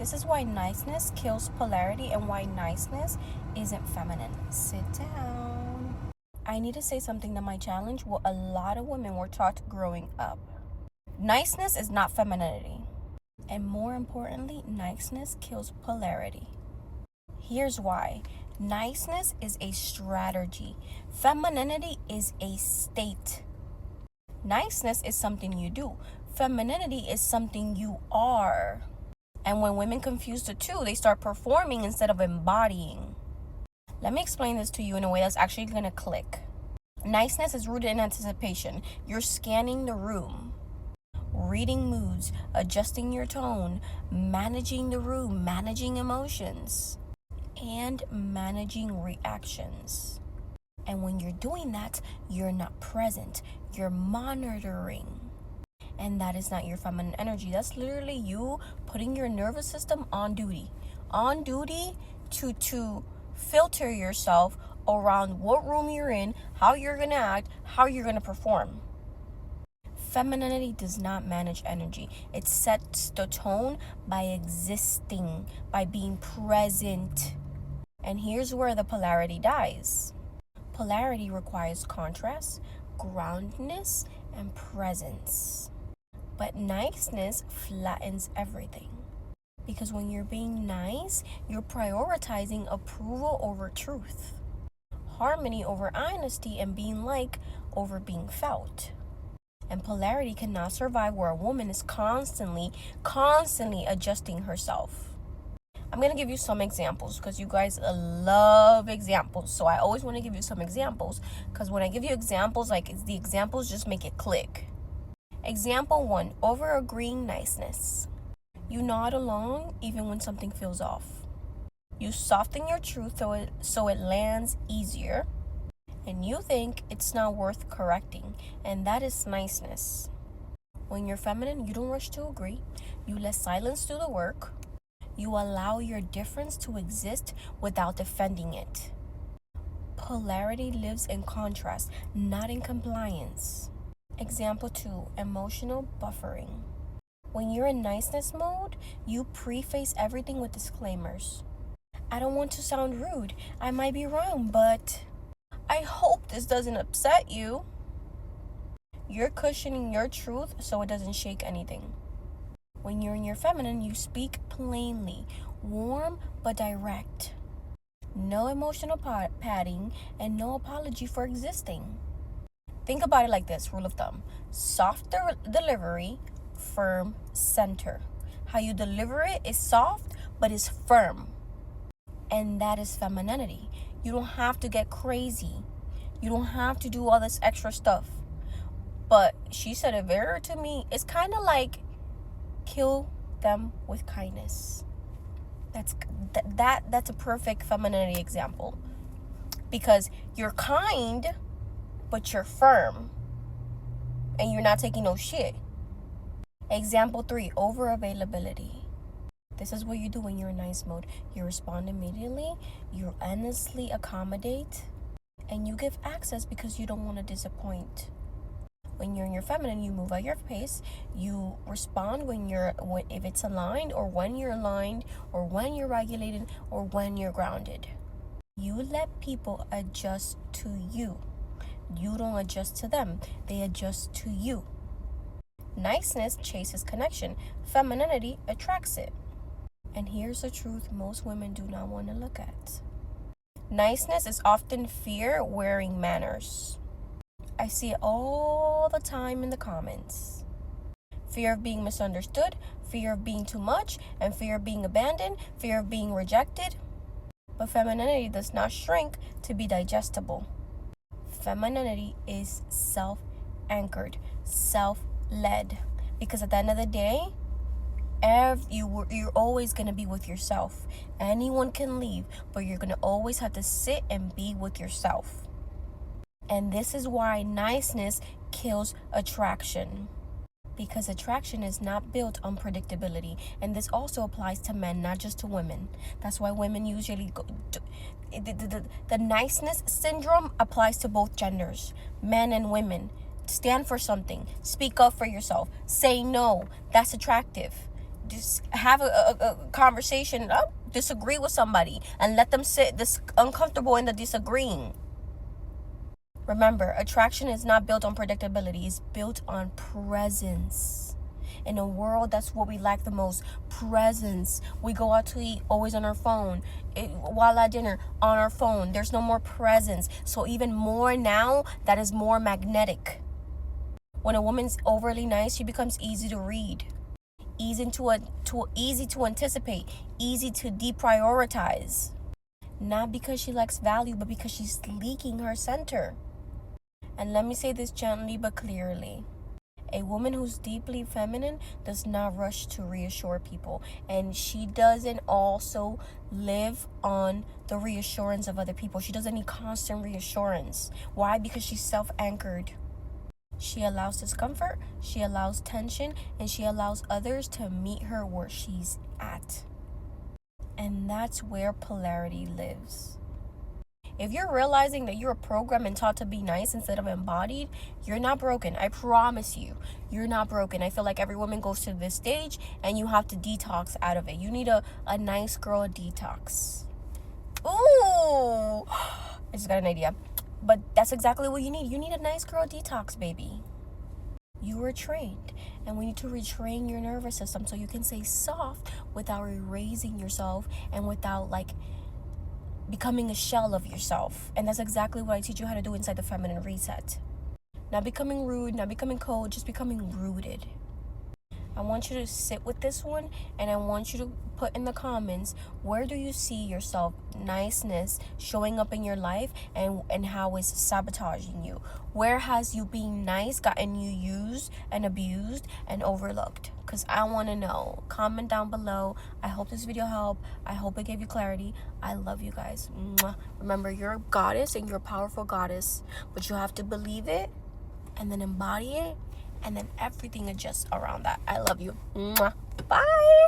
This is why niceness kills polarity and why niceness isn't feminine. Sit down. I need to say something that might challenge what a lot of women were taught growing up. Niceness is not femininity. And more importantly, niceness kills polarity. Here's why. Niceness is a strategy. Femininity is a state. Niceness is something you do. Femininity is something you are. And when women confuse the two, they start performing instead of embodying. Let me explain this to you in a way that's actually going to click. Niceness is rooted in anticipation. You're scanning the room, reading moods, adjusting your tone, managing the room, managing emotions, and managing reactions. And when you're doing that, you're not present. You're monitoring. And that is not your feminine energy. That's literally you putting your nervous system on duty. On duty to filter yourself around what room you're in, how you're going to act, how you're going to perform. Femininity does not manage energy. It sets the tone by existing, by being present. And here's where the polarity dies. Polarity requires contrast, groundedness, and presence. But niceness flattens everything. Because when you're being nice, you're prioritizing approval over truth, harmony over honesty, and being like over being felt. And polarity cannot survive where a woman is constantly adjusting herself. I'm going to give you some examples because you guys love examples. So I always want to give you some examples because when I give you examples, like the examples just make it click. Example 1, over-agreeing niceness. You nod along even when something feels off. You soften your truth so it lands easier. And you think it's not worth correcting. And that is niceness. When you're feminine, you don't rush to agree. You let silence do the work. You allow your difference to exist without defending it. Polarity lives in contrast, not in compliance. Example 2, emotional buffering. When you're in niceness mode, you preface everything with disclaimers. I don't want to sound rude. I might be wrong, but I hope this doesn't upset you. You're cushioning your truth so it doesn't shake anything. When you're in your feminine, you speak plainly, warm but direct. No emotional padding and no apology for existing. Think about it like this, rule of thumb. Soft delivery, firm center. How you deliver it is soft, but is firm. And that is femininity. You don't have to get crazy. You don't have to do all this extra stuff. But she said it very to me. It's kind of like kill them with kindness. That's a perfect femininity example. Because you're kind, but you're firm. And you're not taking no shit. Example 3, over availability. This is what you do when you're in nice mode. You respond immediately, you endlessly accommodate, and you give access because you don't want to disappoint. When you're in your feminine, you move at your pace. You respond if it's aligned, or when you're aligned, or when you're regulated, or when you're grounded. You let people adjust to you. You don't adjust to them. They adjust to you. Niceness chases connection. Femininity attracts it. And here's the truth most women do not want to look at. Niceness is often fear wearing manners. I see it all the time in the comments. Fear of being misunderstood, fear of being too much, and fear of being abandoned, fear of being rejected. But femininity does not shrink to be digestible. Femininity is self-anchored, self-led. Because at the end of the day, you're always going to be with yourself. Anyone can leave, but you're going to always have to sit and be with yourself. And this is why niceness kills attraction. Because attraction is not built on predictability. And this also applies to men, not just to women. That's why women usually go... The niceness syndrome applies to both genders, men and women. Stand for something. Speak up for yourself. Say no. That's attractive. just have a conversation, disagree with somebody, and let them sit this uncomfortable in the disagreeing. Remember, attraction is not built on predictability, it's built on presence. In a world, that's what we lack the most, presence. We go out to eat, always on our phone. While at dinner, on our phone. There's no more presence. So even more now, that is more magnetic. When a woman's overly nice, she becomes easy to read, easy to anticipate, easy to deprioritize. Not because she lacks value, but because she's leaking her center. And let me say this gently but clearly. A woman who's deeply feminine does not rush to reassure people. And she doesn't also live on the reassurance of other people. She doesn't need constant reassurance. Why? Because she's self-anchored. She allows discomfort, she allows tension, and she allows others to meet her where she's at. And that's where polarity lives. If you're realizing that you're programmed and taught to be nice instead of embodied, you're not broken. I promise you, you're not broken. I feel like every woman goes to this stage and you have to detox out of it. You need a nice girl detox. Ooh, I just got an idea. But that's exactly what you need. You need a nice girl detox, baby. You were trained, and we need to retrain your nervous system so you can stay soft without erasing yourself and without becoming a shell of yourself. And that's exactly what I teach you how to do inside the Feminine Reset. Not becoming rude, not becoming cold, just becoming rooted. I want you to sit with this one, and I want you to put in the comments, where do you see yourself niceness showing up in your life, and how is sabotaging you? Where has you being nice gotten you used and abused and overlooked? Because I want to know. Comment down below. I hope this video helped. I hope it gave you clarity. I love you guys. Mwah. Remember, you're a goddess and you're a powerful goddess, but you have to believe it and then embody it, and then everything adjusts around that. I love you. Mwah. Bye.